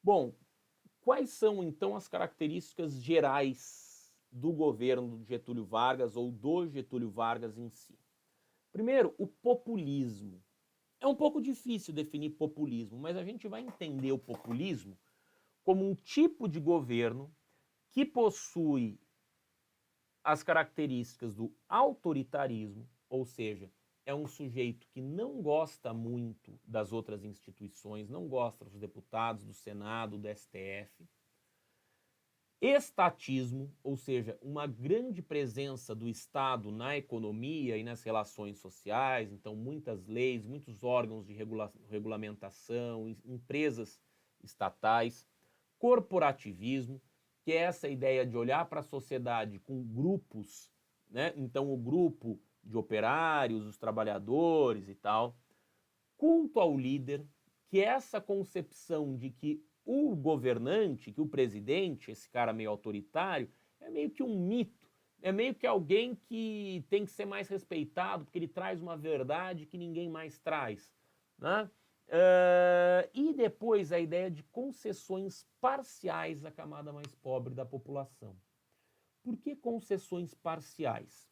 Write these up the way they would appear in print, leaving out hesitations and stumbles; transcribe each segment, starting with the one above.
Bom, quais são então as características gerais do governo do Getúlio Vargas ou do Getúlio Vargas em si? Primeiro, o populismo. É um pouco difícil definir populismo, mas a gente vai entender o populismo como um tipo de governo que possui as características do autoritarismo, ou seja, é um sujeito que não gosta muito das outras instituições, não gosta dos deputados, do Senado, do STF. Estatismo, ou seja, uma grande presença do Estado na economia e nas relações sociais, então muitas leis, muitos órgãos de regulamentação, empresas estatais. Corporativismo, que é essa ideia de olhar para a sociedade com grupos, né? Então o grupo de operários, os trabalhadores e tal. Culto ao líder, que é essa concepção de que o governante, que o presidente, esse cara meio autoritário, é meio que um mito, é meio que alguém que tem que ser mais respeitado porque ele traz uma verdade que ninguém mais traz, né? E depois a ideia de concessões parciais à camada mais pobre da população. Por que concessões parciais?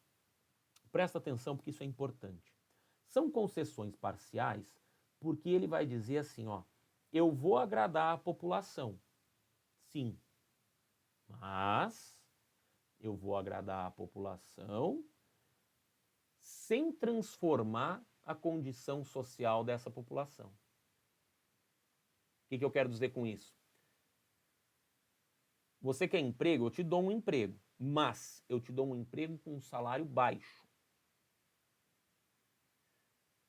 Presta atenção porque isso é importante. São concessões parciais porque ele vai dizer assim, ó, eu vou agradar a população, sim, mas eu vou agradar a população sem transformar a condição social dessa população. O que eu quero dizer com isso? Você quer emprego? Eu te dou um emprego, mas eu te dou um emprego com um salário baixo.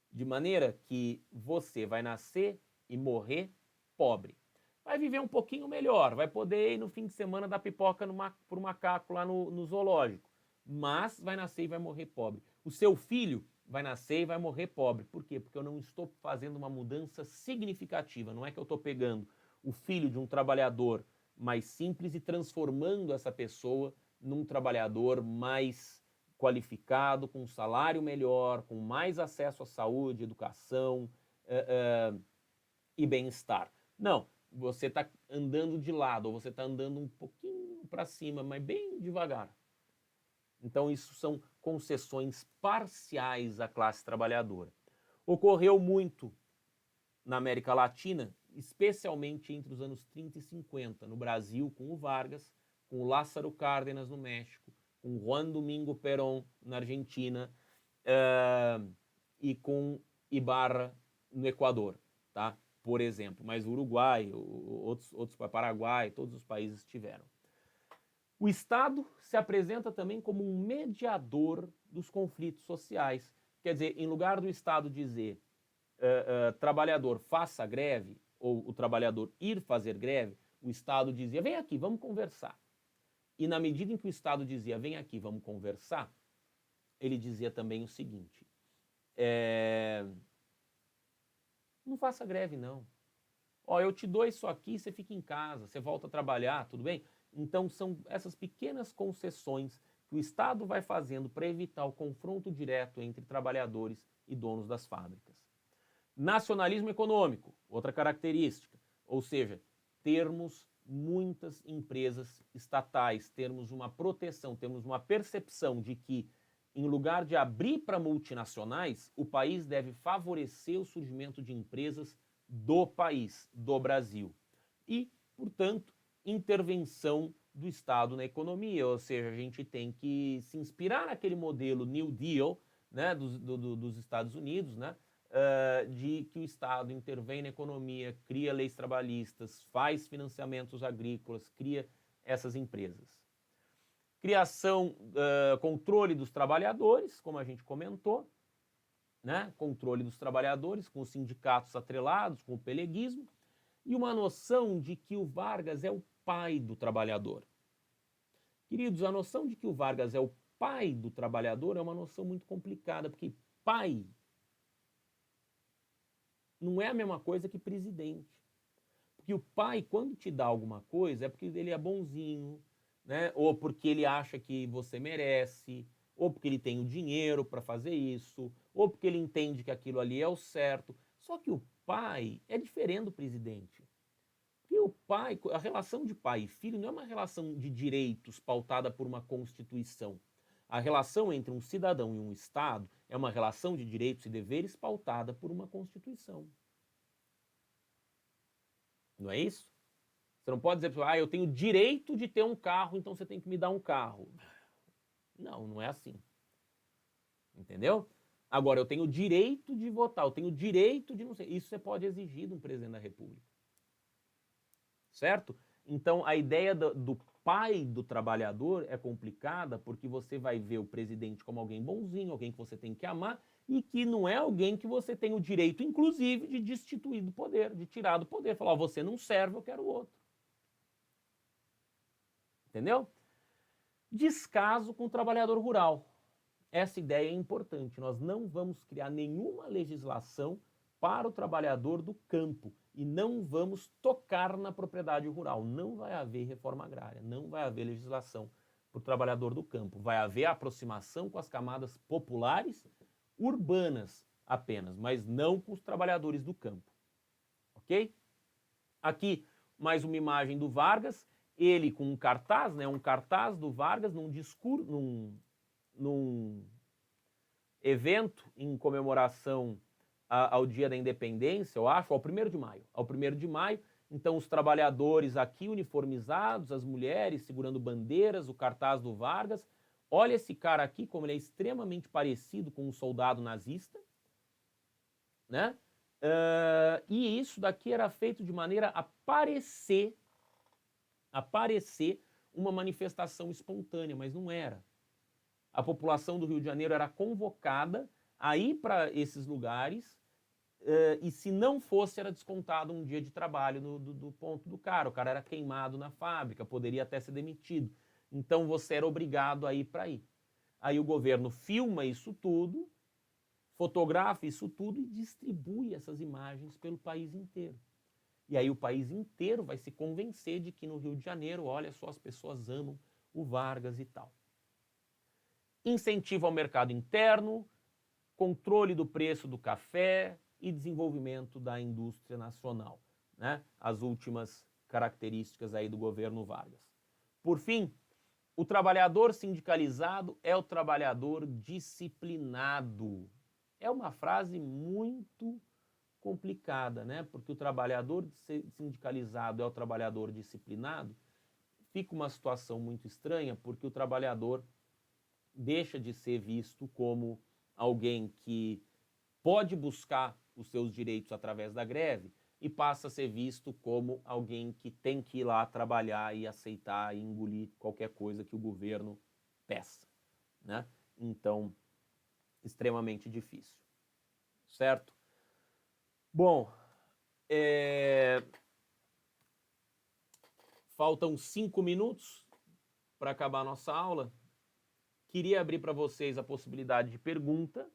De maneira que você vai nascer e morrer pobre. Vai viver um pouquinho melhor, vai poder ir no fim de semana dar pipoca pro macaco lá no zoológico, mas vai nascer e vai morrer pobre. O seu filho vai nascer e vai morrer pobre. Por quê? Porque eu não estou fazendo uma mudança significativa. Não é que eu estou pegando o filho de um trabalhador mais simples e transformando essa pessoa num trabalhador mais qualificado, com um salário melhor, com mais acesso à saúde, educação e bem-estar. Não, você está andando de lado, ou você está andando um pouquinho para cima, mas bem devagar. Então, isso são concessões parciais à classe trabalhadora. Ocorreu muito na América Latina, especialmente entre os anos 30 e 50, no Brasil com o Vargas, com o Lázaro Cárdenas no México, com Juan Domingo Perón na Argentina e com Ibarra no Equador, tá? Por exemplo, mas o Uruguai, outros Paraguai, todos os países tiveram. O Estado se apresenta também como um mediador dos conflitos sociais. Quer dizer, em lugar do Estado dizer trabalhador faça greve, ou o trabalhador ir fazer greve, o Estado dizia, vem aqui, vamos conversar. E na medida em que o Estado dizia, vem aqui, vamos conversar, ele dizia também o seguinte, não faça greve não. Ó, eu te dou isso aqui, você fica em casa, você volta a trabalhar, tudo bem? Então são essas pequenas concessões que o Estado vai fazendo para evitar o confronto direto entre trabalhadores e donos das fábricas. Nacionalismo econômico, outra característica, ou seja, termos muitas empresas estatais, termos uma proteção, termos uma percepção de que, em lugar de abrir para multinacionais, o país deve favorecer o surgimento de empresas do país, do Brasil. E, portanto, intervenção do Estado na economia, ou seja, a gente tem que se inspirar naquele modelo New Deal, né, dos Estados Unidos, né, de que o Estado intervém na economia, cria leis trabalhistas, faz financiamentos agrícolas, cria essas empresas. Criação, controle dos trabalhadores, como a gente comentou, né? Controle dos trabalhadores, com os sindicatos atrelados, com o peleguismo, e uma noção de que o Vargas é o pai do trabalhador. Queridos, a noção de que o Vargas é o pai do trabalhador é uma noção muito complicada, porque pai não é a mesma coisa que presidente. Porque o pai, quando te dá alguma coisa, é porque ele é bonzinho, né? Ou porque ele acha que você merece, ou porque ele tem o dinheiro para fazer isso, ou porque ele entende que aquilo ali é o certo. Só que o pai é diferente do presidente. Porque o pai, a relação de pai e filho não é uma relação de direitos pautada por uma Constituição. A relação entre um cidadão e um Estado é uma relação de direitos e deveres pautada por uma Constituição. Não é isso? Você não pode dizer, eu tenho direito de ter um carro, então você tem que me dar um carro. Não, não é assim. Entendeu? Agora, eu tenho o direito de votar, eu tenho o direito de não sei. Isso você pode exigir de um presidente da República. Certo? Então, a ideia do pai do trabalhador é complicada porque você vai ver o presidente como alguém bonzinho, alguém que você tem que amar e que não é alguém que você tem o direito, inclusive, de destituir do poder, de tirar do poder. Falar, você não serve, eu quero outro. Entendeu? Descaso com o trabalhador rural. Essa ideia é importante. Nós não vamos criar nenhuma legislação para o trabalhador do campo e não vamos tocar na propriedade rural. Não vai haver reforma agrária, não vai haver legislação para o trabalhador do campo. Vai haver aproximação com as camadas populares urbanas apenas, mas não com os trabalhadores do campo. Ok? Aqui mais uma imagem do Vargas, ele com um cartaz, né, um cartaz do Vargas num discurso, num evento em comemoração ao Dia da Independência, eu acho, ao 1º de maio. Ao 1º de maio, então os trabalhadores aqui uniformizados, as mulheres segurando bandeiras, o cartaz do Vargas. Olha esse cara aqui, como ele é extremamente parecido com um soldado nazista, né? E isso daqui era feito de maneira a parecer uma manifestação espontânea, mas não era. A população do Rio de Janeiro era convocada a ir para esses lugares e se não fosse, era descontado um dia de trabalho do ponto do cara. O cara era queimado na fábrica, poderia até ser demitido. Então você era obrigado a ir para aí. Aí o governo filma isso tudo, fotografa isso tudo e distribui essas imagens pelo país inteiro. E aí o país inteiro vai se convencer de que no Rio de Janeiro, olha só, as pessoas amam o Vargas e tal. Incentivo ao mercado interno, controle do preço do café e desenvolvimento da indústria nacional, né? As últimas características aí do governo Vargas. Por fim, o trabalhador sindicalizado é o trabalhador disciplinado. É uma frase muito complicada, né? Porque o trabalhador sindicalizado é o trabalhador disciplinado. Fica uma situação muito estranha, porque o trabalhador deixa de ser visto como alguém que pode buscar os seus direitos através da greve e passa a ser visto como alguém que tem que ir lá trabalhar e aceitar e engolir qualquer coisa que o governo peça, né? Então, extremamente difícil, certo? Bom, faltam 5 minutos para acabar a nossa aula. Queria abrir para vocês a possibilidade de pergunta,